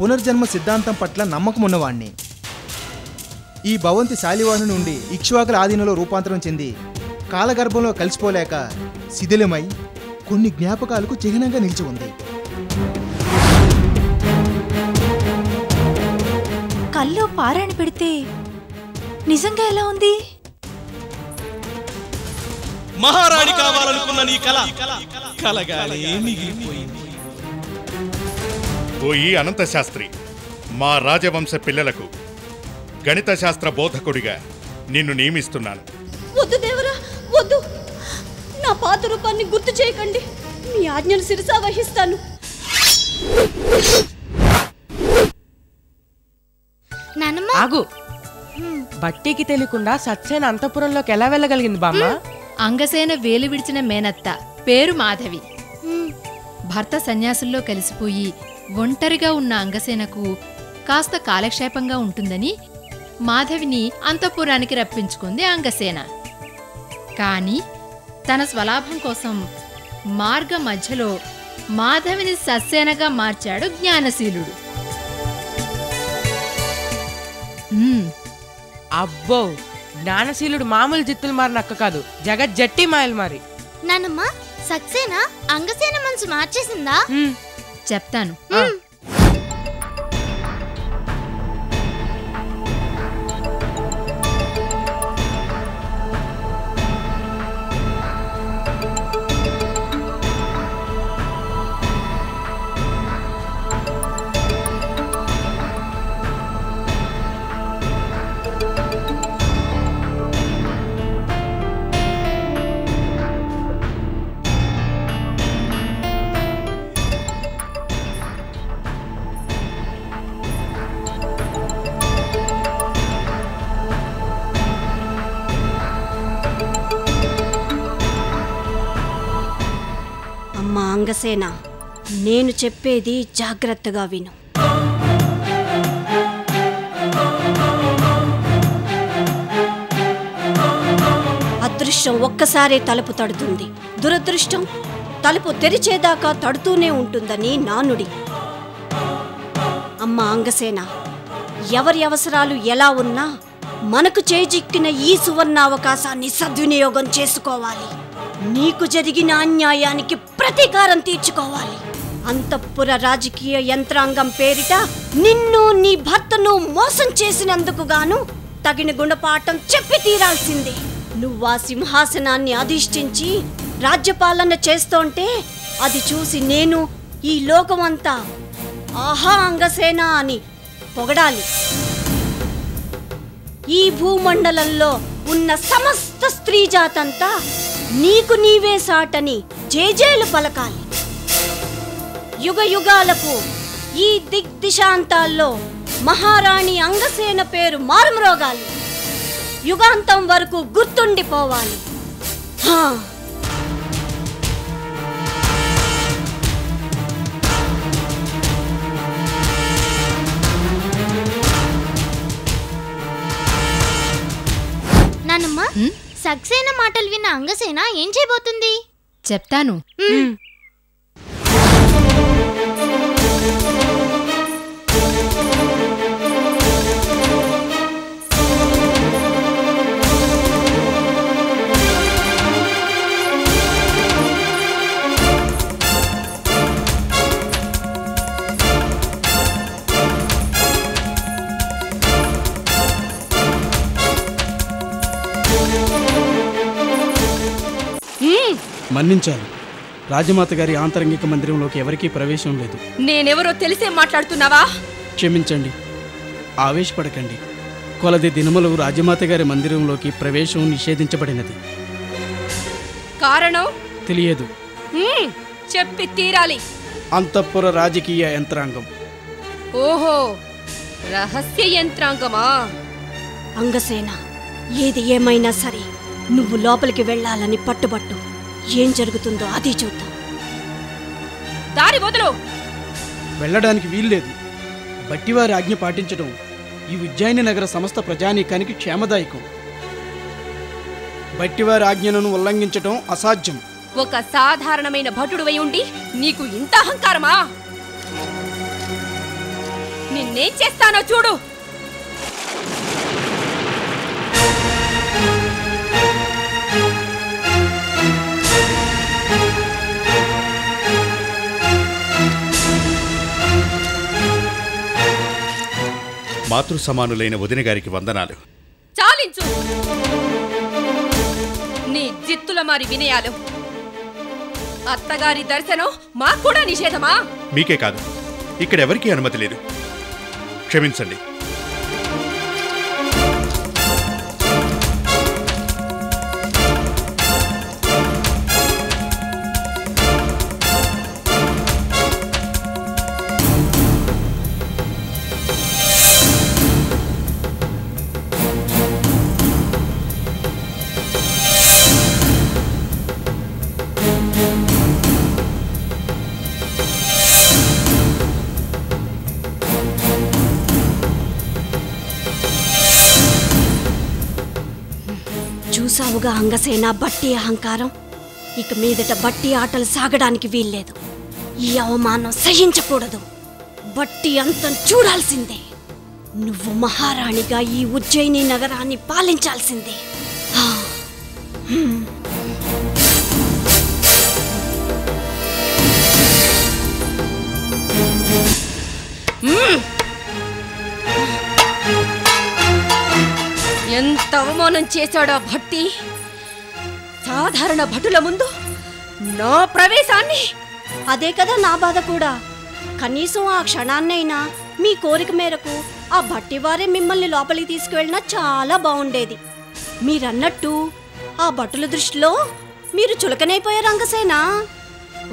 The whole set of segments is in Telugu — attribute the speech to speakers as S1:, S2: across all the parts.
S1: పునర్జన్మ సిద్ధాంతం పట్ల నమ్మకం ఉన్నవాణ్ణి. ఈ భవంతి శాలివాహను నుండి ఇక్ష్వాకుల ఆధీనంలో రూపాంతరం చెంది కాలగర్భంలో కలిసిపోలేక శిథిలమై కొన్ని జ్ఞాపకాలకు చిహ్నంగా నిలిచి ఉంది.
S2: కల్లో పారాణి పెడితే నిజంగా ఎలా ఉంది?
S3: మహారాణి కావాలనుకున్న నీ కల కలగానే మిగిలిపోయింది.
S4: ఓయి అనంత శాస్త్రి, మా రాజవంశ పిల్లలకు గణిత శాస్త్ర బోధకుడిగా నిన్ను నియమిస్తున్నాను.
S5: వద్దు దేవరా, వద్దు. నా పాత రూపాన్ని గుర్తు చేయకండి. మీ ఆజ్ఞను శిరసా వహిస్తాను.
S6: ఆగు. బట్టికి తెలియకుండా సత్సేన అంతఃపురంలోకి ఎలా వెళ్ళగలిగింది బామ్మ?
S7: అంగసేన వేలు విడిచిన మేనత్త, పేరు మాధవి. భర్త సన్యాసుల్లో కలిసిపోయి ఒంటరిగా ఉన్న అంగసేనకు కాస్త కాలక్షేపంగా ఉంటుందని మాధవిని అంతఃపురానికి రప్పించుకుంది అంగసేన. కాని తన స్వలాభం కోసం మార్గ మధ్యలో మాధవిని సస్సేనగా మార్చాడు జ్ఞానశీలుడు.
S6: అబ్బో, జ్ఞానశీలుడు మామూలు జిత్తులు మారినక్క కాదు, జగజ్జట్టి మాయలు మారి.
S8: నానమ్మ, సక్సేన అంగసేన మనసు మార్చేసిందా?
S7: చెప్తాను.
S5: అంగసేన, నేను చెప్పేది జాగ్రత్తగా విను. అదృష్టం ఒక్కసారే తలుపు తడుతుంది, దురదృష్టం తలుపు తెరిచేదాకా తడుతూనే ఉంటుందని నానుడి. అమ్మ అంగసేన, ఎవరి అవసరాలు ఎలా ఉన్నా మనకు చేజిక్కిన ఈ సువర్ణావకాశాన్ని సద్వినియోగం చేసుకోవాలి. నీకు జరిగిన అన్యాయానికి ప్రతీకారం తీర్చుకోవాలి. అంతఃపుర రాజకీయ యంత్రాంగం పేరిట నిన్ను నీ భర్తను మోసం చేసినందుకు గాను తగిన గుణపాఠం చెప్పి తీరాల్సిందే. నువ్వా సింహాసనాన్ని అధిష్ఠించి రాజ్యపాలన చేస్తోంటే అది చూసి నేను ఈ లోకమంతా ఆహా అంగసేన అని పొగడాలి. ఈ భూమండలంలో ఉన్న సమస్త స్త్రీ జాతంతా నీకు నీవే సాటని జేజేలు పలకాలి. యుగ యుగాలకు ఈ దిగ్దిశాంతాల్లో మహారాణి అంగసేన పేరు మారుమ్రోగాలి. యుగాంతం వరకు గుర్తుండిపోవాలి.
S8: నానమ్మ, సక్సేన మాటలు విన్న అంగసేన ఏం చేయబోతుంది?
S7: చెప్తాను.
S9: మన్నించాలి. రాజమాత గారి ఆంతరంగిక మందిరంలోకి ఎవరికీ ప్రవేశం లేదు.
S5: నేనెవరో తెలిసే మాట్లాడుతున్నావా?
S9: క్షమించండి, ఆవేశపడకండి. కొలది దినములు రాజమాత గారి మందిరంలోకి ప్రవేశం నిషేధించబడినది.
S5: కారణం
S9: తెలియదు.
S5: చెప్పి తీరాలి.
S9: అంతఃపుర రాజకీయ యంత్రాంగం.
S5: ఓహో, రహస్య యంత్రాంగమా? అంగసేన, ఏది ఏమైనా సరే నువ్వు లోపలికి వెళ్ళాలని పట్టుబట్టు. ఏం జరుగుతుందో అది చూద్దాం. దారి వదలు.
S9: వెళ్ళడానికి వీల్లేదు. బట్టివారి ఆజ్ఞ పాటించడం ఈ ఉజ్జయిని నగర సమస్త ప్రజానీకానికి క్షేమదాయకం. బట్టివారి ఆజ్ఞను ఉల్లంఘించడం అసాధ్యం.
S10: ఒక సాధారణమైన భటుడువై ఉండి నీకు ఇంత అహంకారమా? నిన్నేం చేస్తానో చూడు.
S4: మాతృ సమానులైన వదిన గారికి వందనాలు.
S10: చాలించు నీ జిత్తుల మారి వినయాలు. అత్తగారి దర్శనం మాకు కూడా నిషేధమా?
S4: మీకే కాదు, ఇక్కడెవరికీ అనుమతి లేదు. క్షమించండి.
S5: చూసావుగా అంగసేన బట్టి అహంకారం. ఇక మీదట బట్టి ఆటలు సాగడానికి వీల్లేదు. ఈ అవమానం సహించకూడదు. బట్టి అంతం చూడాల్సిందే. నువ్వు మహారాణిగా ఈ ఉజ్జయిని నగరాన్ని పాలించాల్సిందే.
S10: ఎంత అవమానం చేశాడా భట్టి! సాధారణ భటుల ముందు నా ప్రవేశాన్ని.
S5: అదే కదా నా బాధ కూడా. కనీసం ఆ క్షణాన్నైనా మీ కోరిక మేరకు ఆ భట్టివారే మిమ్మల్ని లోపలికి తీసుకువెళ్ళినా చాలా బాగుండేది. మీరన్నట్టు ఆ భటుల దృష్టిలో మీరు చులకనైపోయారు అంగసేన.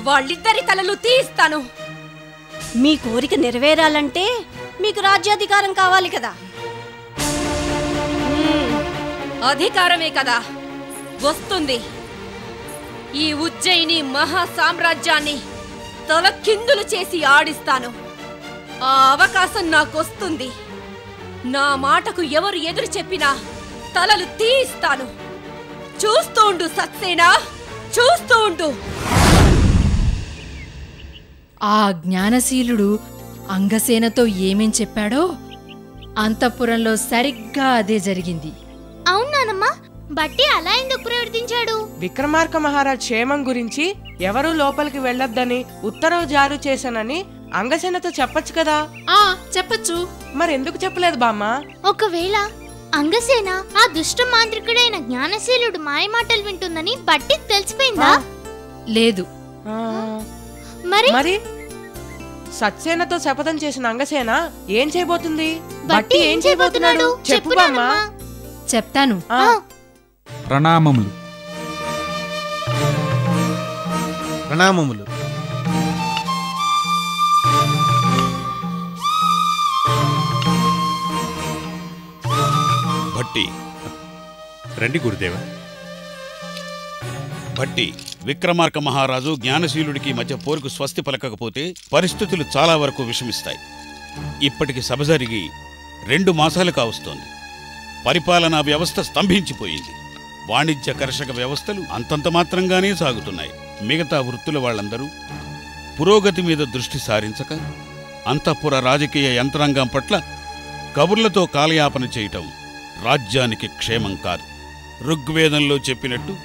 S10: వాళ్ళిద్దరి తలలు తీస్తాను.
S5: మీ కోరిక నెరవేరాలంటే మీకు రాజ్యాధికారం కావాలి కదా.
S10: అధికారమే కదా వస్తుంది. ఈ ఉజ్జయిని మహా సామ్రాజ్యాన్ని తలకిందులు చేసి ఆడిస్తాను. ఆ అవకాశం నాకొస్తుంది. నా మాటకు ఎవరు ఎదురు చెప్పినా తలలు తీస్తాను. చూస్తూ ఉండు సక్సేనా, చూస్తూ ఉండు.
S7: ఆ జ్ఞానశీలుడు అంగసేనతో ఏమేం చెప్పాడో అంతఃపురంలో సరిగ్గా అదే జరిగింది.
S8: అవునానమ్మా, బట్టి అలా ఎందుకు ప్రవర్తించాడు?
S6: విక్రమార్క మహారాజ్ క్షేమం గురించి ఎవరూ లోపలికి వెళ్ళొద్దని ఉత్తర్వు జారీ చేశానని అంగసేనతో చెప్పొచ్చు కదా.
S7: చెప్పచ్చు.
S6: మరెందుకు చెప్పలేదు బామ్మ?
S8: ఒకవేళ అంగసేన ఆ దుష్ట మాంత్రికుడైన జ్ఞానశీలుడు మాయమాటలు వింటుందని బట్టికి తెలిసిపోయిందా?
S7: లేదు.
S8: మరి
S6: సత్సేనతో శపథం చేసిన అంగసేన ఏం చేయబోతుంది?
S8: బట్టి ఏం చేయబోతున్నాడు
S6: చెప్పు బామ్మ.
S7: చెప్తాను.
S11: ప్రణామములు.
S1: ప్రణామములు.
S12: భట్టి
S4: రండి గురుదేవ.
S12: భట్టి, విక్రమార్క మహారాజు జ్ఞానశీలుడికి మధ్య పోరుకు స్వస్తి పలకకపోతే పరిస్థితులు చాలా వరకు విషమిస్తాయి. ఇప్పటికి సభ జరిగి 2 మాసాలు కావస్తోంది. పరిపాలనా వ్యవస్థ స్తంభించిపోయింది. వాణిజ్య కర్షక వ్యవస్థలు అంతంత మాత్రంగానే సాగుతున్నాయి. మిగతా వృత్తుల వాళ్ళందరూ పురోగతి మీద దృష్టి సారించక అంతఃపుర రాజకీయ యంత్రాంగం పట్ల కబుర్లతో కాలయాపన చేయటం రాజ్యానికి క్షేమం కాదు. ఋగ్వేదంలో చెప్పినట్టు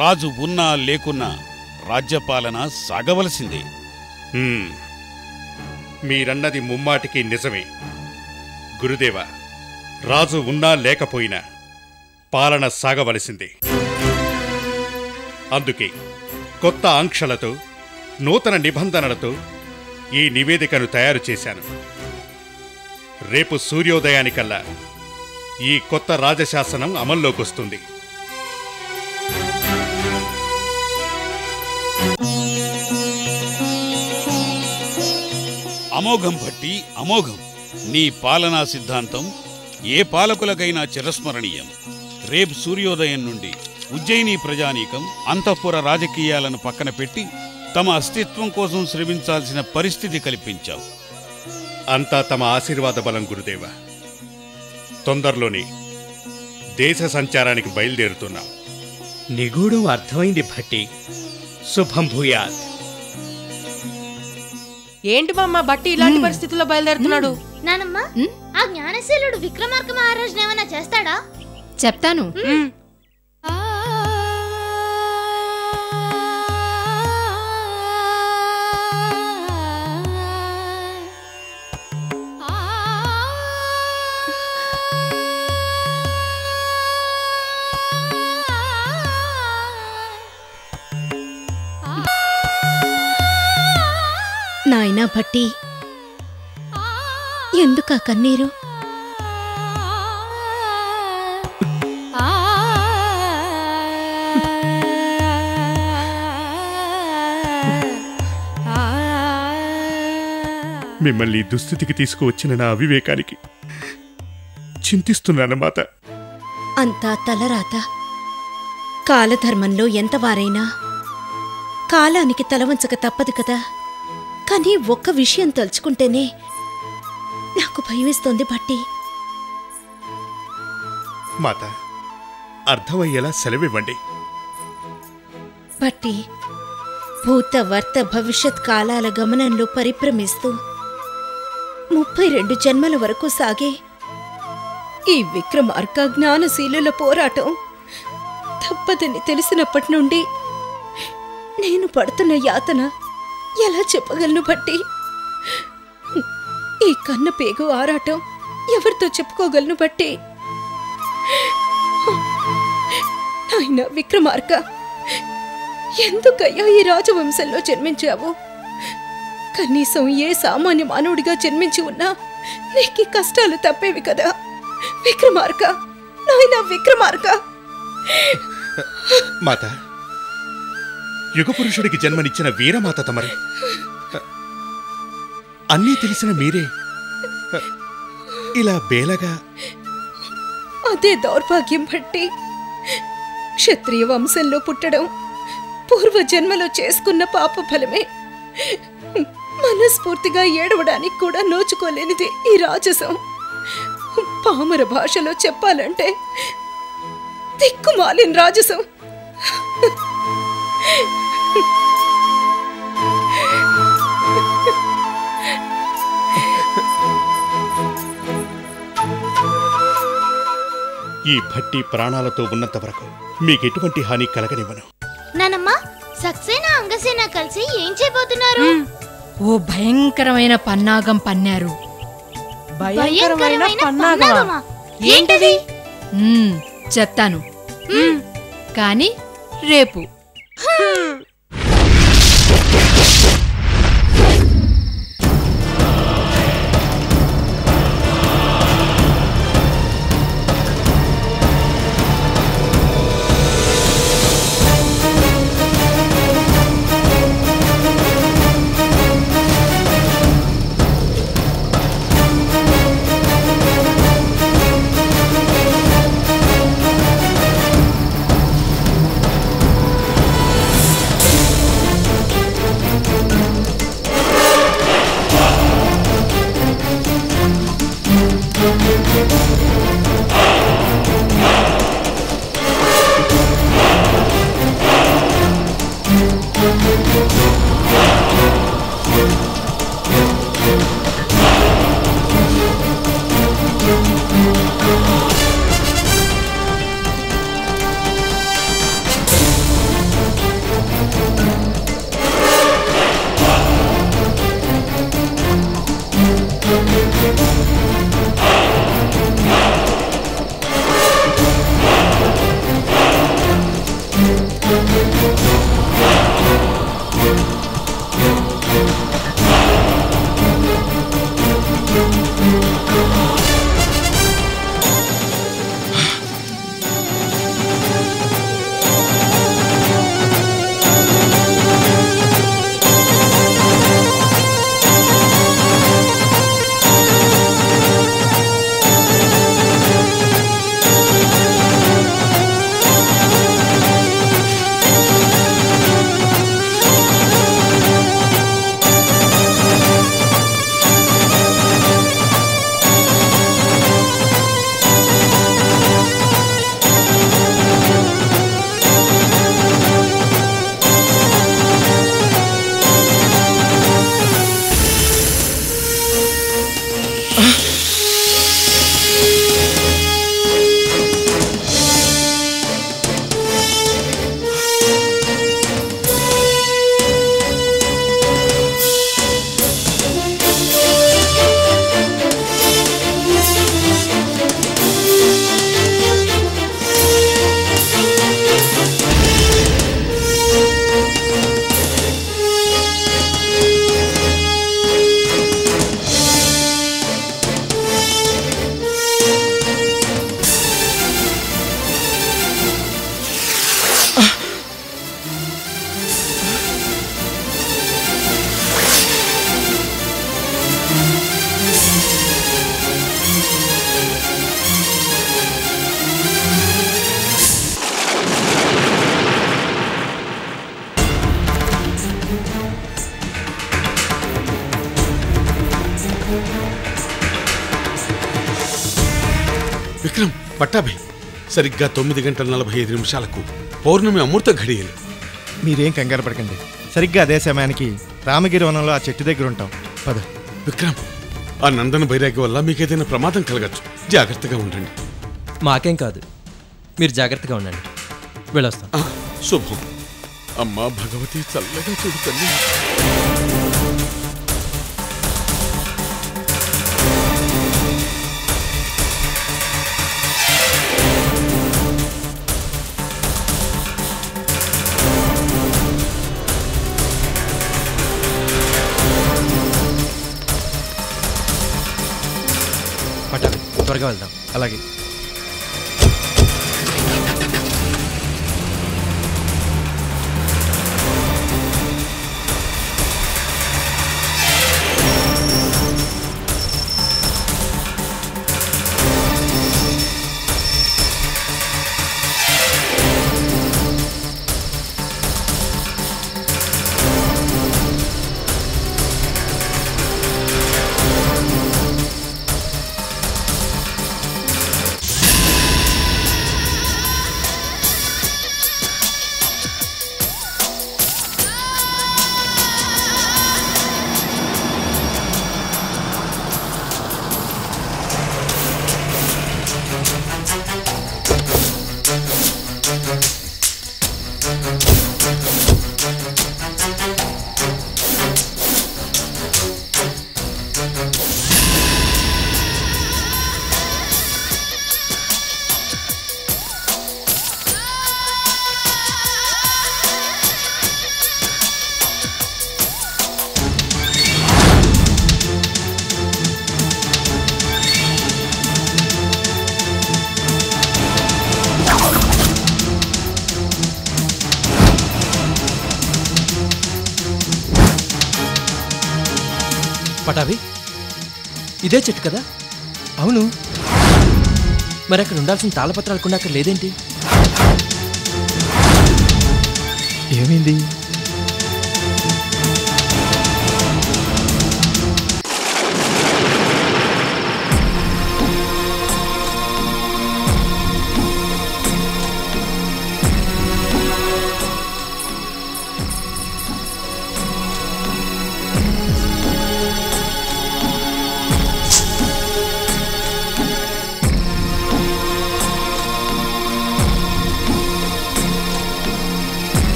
S12: రాజు ఉన్నా లేకున్నా రాజ్యపాలన సాగవలసిందే.
S4: మీరన్నది ముమ్మాటికి నిజమే గురుదేవ. రాజు ఉన్నా లేకపోయినా పాలన సాగవలసిందే. అందుకే కొత్త ఆంక్షలతో, నూతన నిబంధనలతో ఈ నివేదికను తయారు చేశాను. రేపు సూర్యోదయానికల్లా ఈ కొత్త రాజశాసనం అమల్లోకొస్తుంది.
S12: అమోఘం భట్టి, అమోఘం. నీ పాలనా సిద్ధాంతం ఏ పాలకులకైనా చిరస్మరణీయం. రేపు సూర్యోదయం నుండి ఉజ్జయిని ప్రజానీకం అంతఃపుర రాజకీయాలను పక్కన పెట్టి తమ అస్తిత్వం కోసం శ్రమించాల్సిన పరిస్థితి కల్పించావు.
S4: అంతా తమ ఆశీర్వాద బలం గురుదేవ. తొందరలోనే దేశ సంచారానికి బయలుదేరుతున్నాం.
S13: నిగూఢం అర్థమైంది భట్టి. శుభం భూయాత్.
S6: ఏంటి బామ్మ బట్టి ఇలాంటి పరిస్థితుల్లో బయలుదేరుతున్నాడు?
S8: నానమ్మ, ఆ జ్ఞానశీలుడు విక్రమార్క మహారాజుని ఏమైనా చేస్తాడా?
S7: చెప్తాను.
S5: నాయనా భట్టి, ఎందుకా కన్నీరు?
S4: మిమ్మల్ని దుస్థితికి తీసుకువచ్చిన నా అవివేకానికి చింతిస్తున్నాను మాత.
S5: అంతా తలరాత. కాలధర్మంలో ఎంతవారైనా కాలానికి తలవంచక తప్పదు కదా. కానీ ఒక్క విషయం తలుచుకుంటేనే నాకు భయమేస్తోంది భట్టి.
S4: మాత, అర్థమయ్యేలా సెలవివ్వండి.
S5: భట్టి, భూత వర్త భవిష్యత్ కాలాల గమనంలో పరిభ్రమిస్తూ 32 జన్మల వరకు సాగే ఈ విక్రమార్క జ్ఞానశీలుల పోరాటం తప్పదని తెలిసినప్పటి నుండి నేను పడుతున్న యాతన ఎలా చెప్పగలను భట్టి? ఈ కన్న పేగు ఆరాటం ఎవరితో చెప్పుకోగలను భట్టి? నాయన విక్రమార్క, ఎందుకయ్యా ఈ రాజవంశంలో జన్మించావు? కనీసం ఏ సామాన్య మానవుడిగా జన్మించి ఉన్నా నీకు కష్టాలు తప్పేవి కదా విక్రమార్క, నాయన విక్రమార్క.
S4: మాత, యుగపురుషుడికి జన్మనిచ్చిన వీరమాత తమరు. అన్నీ తెలిసిన మీరే ఇలా బేలగా.
S5: అదే దౌర్భాగ్యం బట్టి. క్షత్రియ వంశంలో పుట్టడం పూర్వజన్మలో చేసుకున్న పాప ఫలమే. మనస్ఫూర్తిగా ఏడవడానికి కూడా నోచుకోలేనిది ఈ రాజసం. పామర భాషలో చెప్పాలంటే దిక్కుమాలిన రాజసం.
S4: ఈ భట్టి ప్రాణాలతో ఉన్నంత వరకు మీకెటువంటి హాని కలగనివ్వను.
S8: నానమ్మ, సక్సేనా అంగసేన కలిసి ఏం చేయబోతున్నారు?
S7: ఓ భయంకరమైన పన్నాగం పన్నారు.
S6: భయంకరమైన పన్నాగమా? ఏంటది?
S7: చెప్తాను, కానీ రేపు.
S14: పట్టాభి, సరిగ్గా 9:45 పౌర్ణమి అమృత ఘడియలు.
S1: మీరేం కంగారు పడకండి. సరిగ్గా అదే సమయానికి రామగిరి వనంలో ఆ చెట్టు దగ్గర ఉంటాం. పద.
S14: విక్రమ్, ఆ నందన బైరాగి వల్ల మీకేదైనా ప్రమాదం కలగచ్చు. జాగ్రత్తగా ఉండండి.
S15: మాకేం కాదు, మీరు జాగ్రత్తగా ఉండండి. వెళ్ళొస్తాం.
S14: శుభం. అమ్మా భగవతి, చల్లగా చూడు తల్లి.
S15: పట్టాభి, త్వరగా వెళ్దాం.
S1: అలాగే.
S15: పటాభి, ఇదే చెట్టు కదా?
S1: అవును.
S15: మరి అక్కడ ఉండాల్సిన తాళపత్రాలు కూడా అక్కడ లేదేంటి?
S1: ఏమైంది?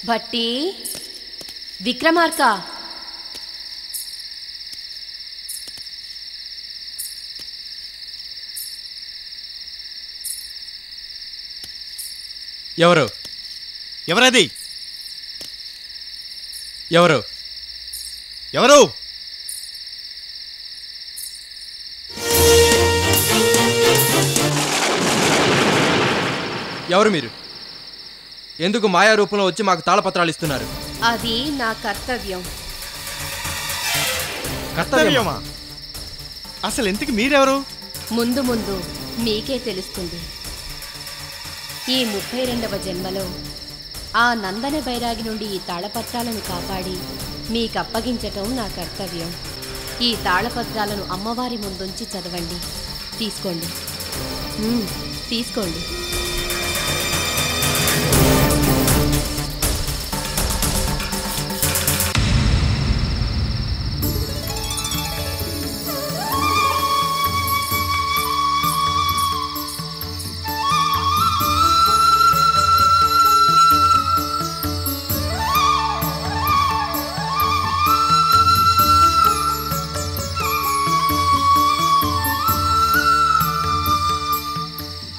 S10: భట్టి, విక్రమార్క,
S15: ఎవరు?
S1: ఎవరది?
S15: ఎవరు?
S1: ఎవరు?
S15: ఎవరు మీరు? ఎందుకు మాయా రూపంలో వచ్చి మాకు తాళపత్రాలు ఇస్తున్నారు?
S10: అది నా కర్తవ్యం.
S1: కర్తవ్యమా? అసలు ఇంతకు మీరెవరు?
S10: ముందు ముందు మీకే తెలుస్తుంది. ఈ 32వ జన్మలో ఆ నందన బైరాగి నుండి ఈ తాళపత్రాలను కాపాడి మీకప్పగించటం నా కర్తవ్యం. ఈ తాళపత్రాలను అమ్మవారి ముందుంచి చదవండి. తీసుకోండి, తీసుకోండి.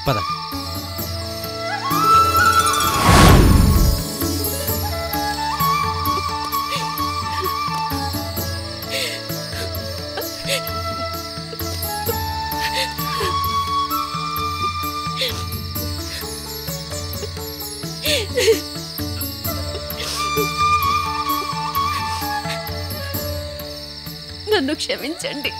S15: పద.
S10: నన్ను క్షమించండి.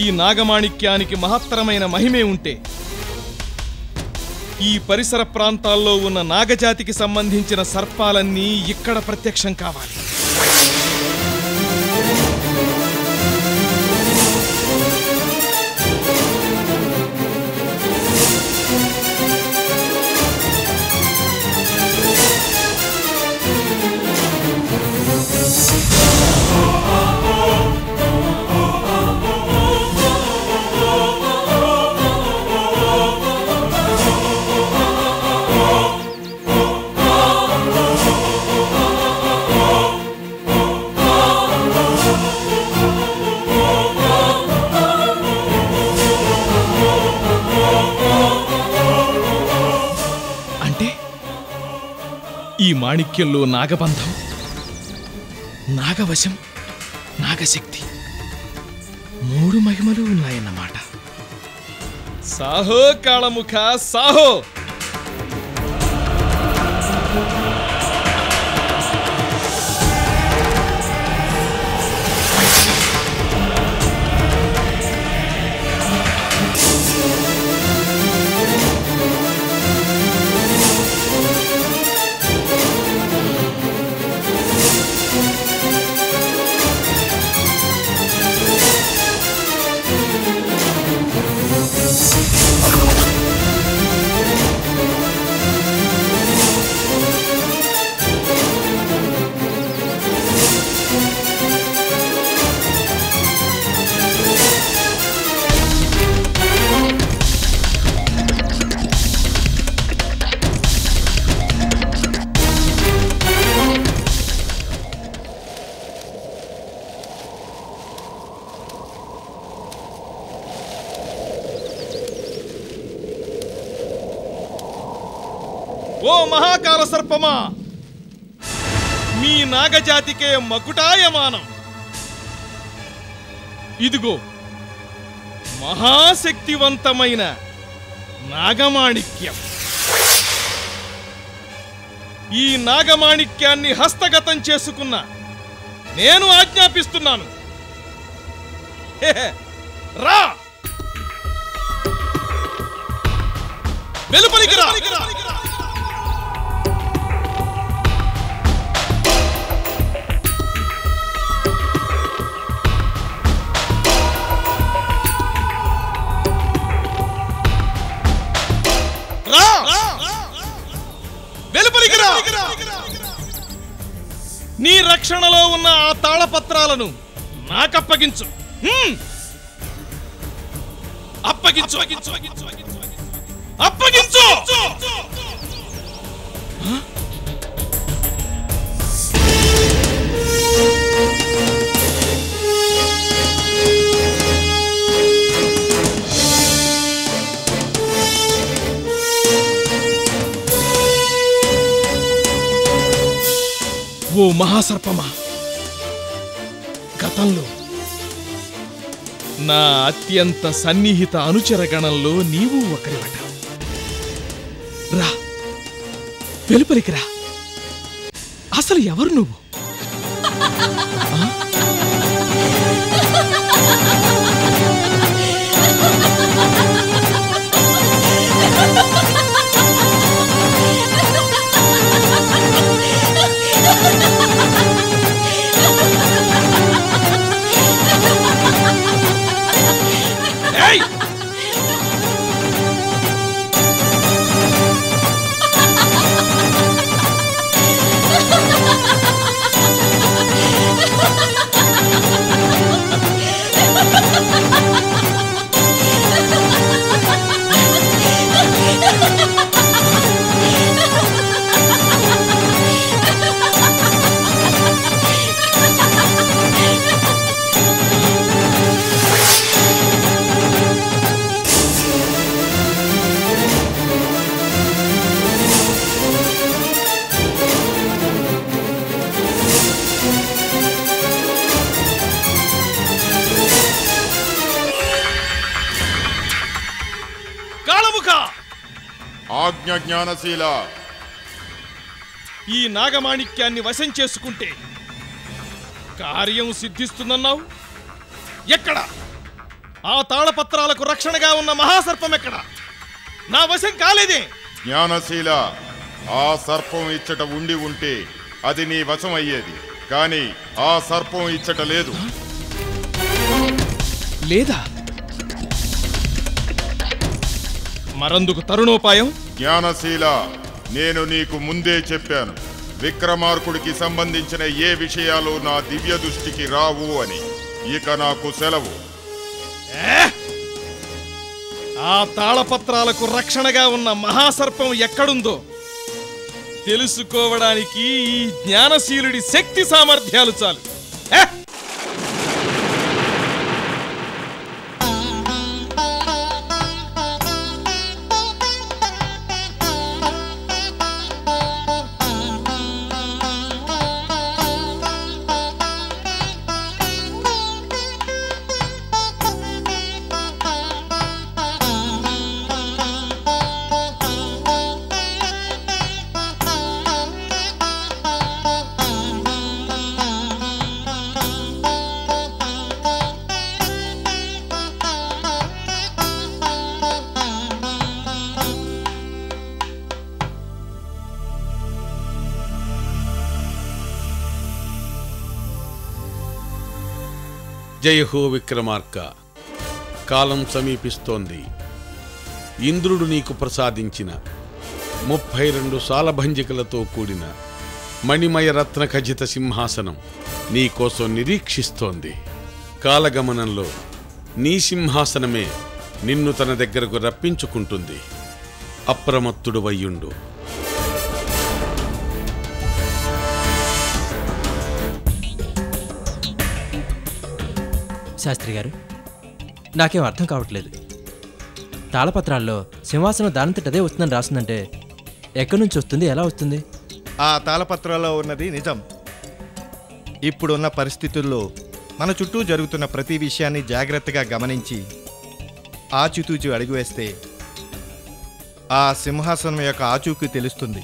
S3: ఈ నాగమాణిక్యానికి మహత్తరమైన మహిమే ఉంటే ఈ పరిసర ప్రాంతాల్లో ఉన్న నాగజాతికి సంబంధించిన సర్పాలన్నీ ఇక్కడ ప్రత్యక్షం కావాలి. ఈ మాణిక్యంలో నాగబంధం, నాగవశం, నాగశక్తి 3 మహిమలు ఉన్నాయన్నమాట. సాహో కాళముఖ సాహో! ఓ మహాకాల సర్పమా, మీ నాగజాతికే మకుటాయమానం. ఇదిగో మహాశక్తివంతమైన నాగమాణిక్యం. ఈ నాగమాణిక్యాన్ని హస్తగతం చేసుకున్న నేను ఆజ్ఞాపిస్తున్నాను. రా, వెలుపలికి రా. నీ రక్షణలో ఉన్న ఆ తాళపత్రాలను నాకప్పగించు. అప్పగించు, అప్పగించు. ఓ మహాసర్పమా, గతంలో నా అత్యంత సన్నిహిత అనుచర గణంలో నీవు ఒకరివట. రా, వెలుపలికి రా. అసలు ఎవరు నువ్వు?
S16: ఆజ్ఞ జ్ఞానశీల,
S3: ఈ నాగమాణిక్యాన్ని వశం చేసుకుంటే కార్యం సిద్ధిస్తుందన్నావు. ఎక్కడ ఆ తాళపత్రాలకు రక్షణగా ఉన్న మహాసర్పం ఎక్కడ? నా వశం కాలేదే.
S16: జ్ఞానశీల, ఆ సర్పం ఇచ్చట ఉండి ఉంటే అది నీ వశం అయ్యేది, కానీ ఆ సర్పం ఇచ్చట లేదు.
S3: లేదా? మరందుకు తరుణోపాయం?
S16: జ్ఞానశీల, నేను నీకు ముందే చెప్పాను, విక్రమార్కుడికి సంబంధించిన ఏ విషయాలు నా దివ్య దృష్టికి రావు అని. ఇక నాకు సెలవు.
S3: ఆ తాళపత్రాలకు రక్షణగా ఉన్న మహాసర్పం ఎక్కడుందో తెలుసుకోవడానికి ఈ జ్ఞానశీలుడి శక్తి సామర్థ్యాలు చాలు.
S14: జయ హో విక్రమార్క. కాలం సమీపిస్తోంది. ఇంద్రుడు నీకు ప్రసాదించిన 32 సాలభంజికలతో కూడిన మణిమయ రత్న ఖచ్చిత సింహాసనం నీకోసం నిరీక్షిస్తోంది. కాలగమనంలో నీ సింహాసనమే నిన్ను తన దగ్గరకు రప్పించుకుంటుంది. అప్రమత్తుడు వయ్యుండు.
S15: శాస్త్రి గారు, నాకేం అర్థం కావట్లేదు. తాళపత్రాల్లో సింహాసనం దానంతటదే వస్తుందని రాస్తుందంటే ఎక్కడి నుంచి వస్తుంది, ఎలా వస్తుంది?
S17: ఆ తాళపత్రాల్లో ఉన్నది నిజం. ఇప్పుడున్న పరిస్థితుల్లో మన చుట్టూ జరుగుతున్న ప్రతి విషయాన్ని జాగ్రత్తగా గమనించి ఆచితూచి అడుగు వేస్తే ఆ సింహాసనం యొక్క ఆచూకీ తెలుస్తుంది.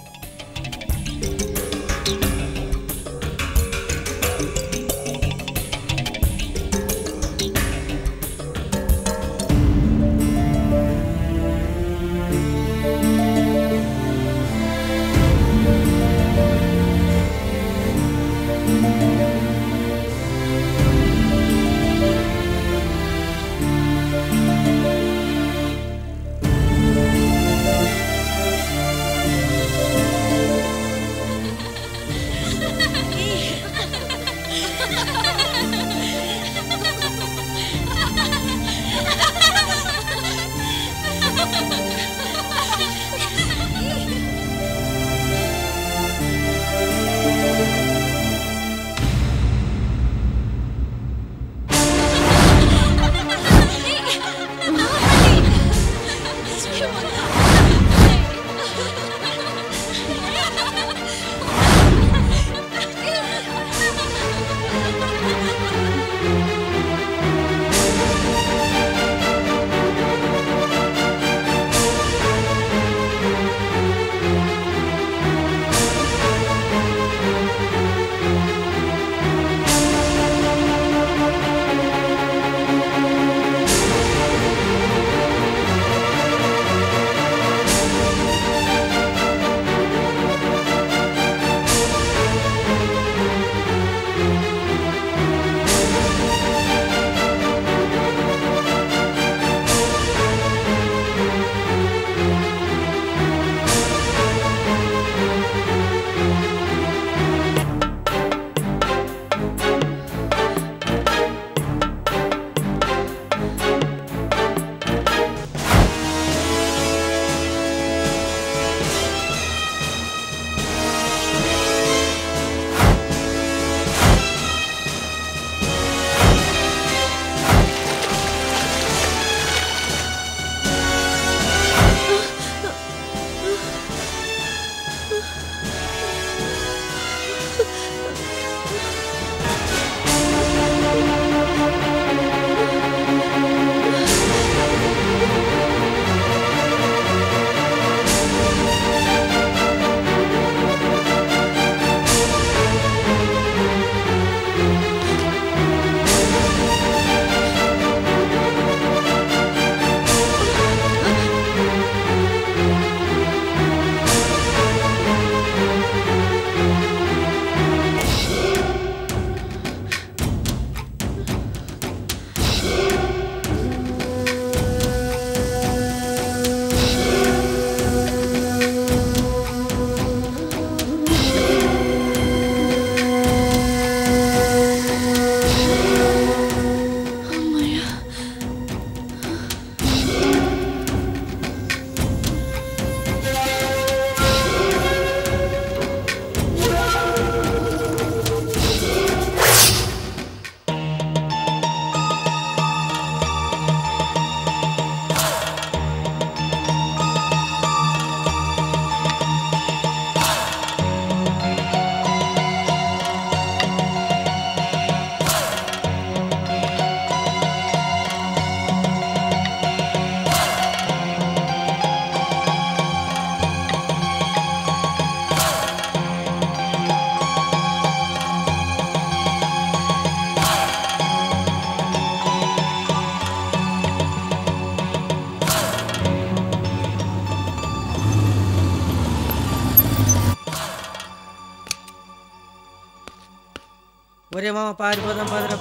S18: ఒరేమో పారిపోదాం పదరా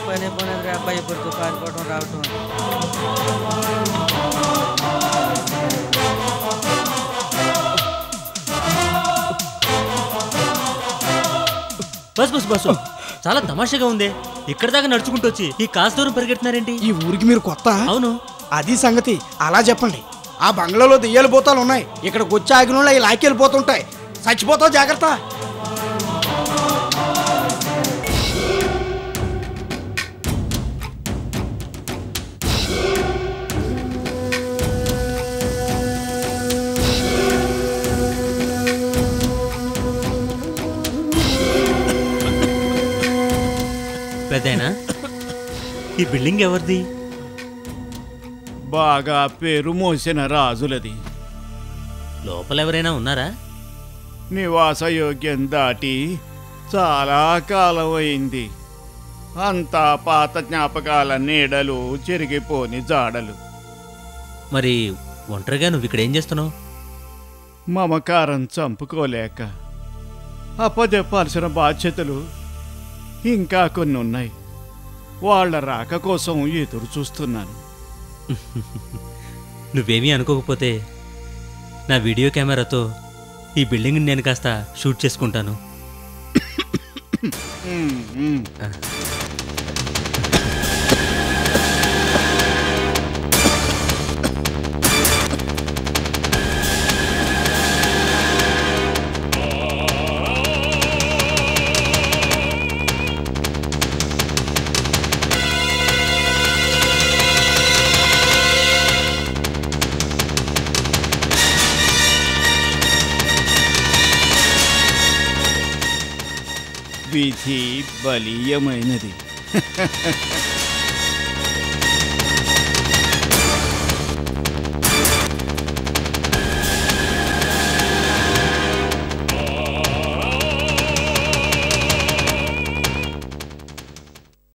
S18: పని పోనేది అబ్బాయి పడుతూ పారిపోవడం రావటం.
S19: బస్ బస్ బస్సు చాలా తమాషాగా ఉంది. ఇక్కడ దాకా నడుచుకుంటూ వచ్చి ఈ కాస్త దూరం పరిగెడుతున్నారేంటి?
S9: ఈ ఊరికి మీరు కొత్త?
S19: అవును.
S9: అది సంగతి. అలా చెప్పండి. ఆ బంగ్లాలో దెయ్యాలు భూతాలు ఉన్నాయి. ఇక్కడికి వచ్చి ఆగిన అవి లాకెళ్ళిపోతుంటాయి. చచ్చిపోతావు, జాగ్రత్త.
S19: పెద్దయినా ఈ బిల్డింగ్ ఎవరిది?
S20: బాగా పేరు మోసిన రాజులది.
S19: లోపల ఎవరైనా ఉన్నారా?
S20: నివాసయోగ్యం దాటి చాలా కాలం అయింది. అంతా పాత జ్ఞాపకాల నీడలు, చెరిగిపోని జాడలు.
S19: మరి ఒంటరిగా నువ్వు ఇక్కడ ఏం చేస్తున్నావు?
S20: మమకారం చంపుకోలేక అప్పజెప్పాల్సిన బాధ్యతలు ఇంకా కొన్ని ఉన్నాయి. వాళ్ళ రాక కోసం ఎదురు చూస్తున్నాను.
S19: నువ్వేమీ అనుకోకపోతే నా వీడియో కెమెరాతో ఈ బిల్డింగ్ నేను కాస్త షూట్ చేసుకుంటాను.
S20: విధి బలీయమైనది.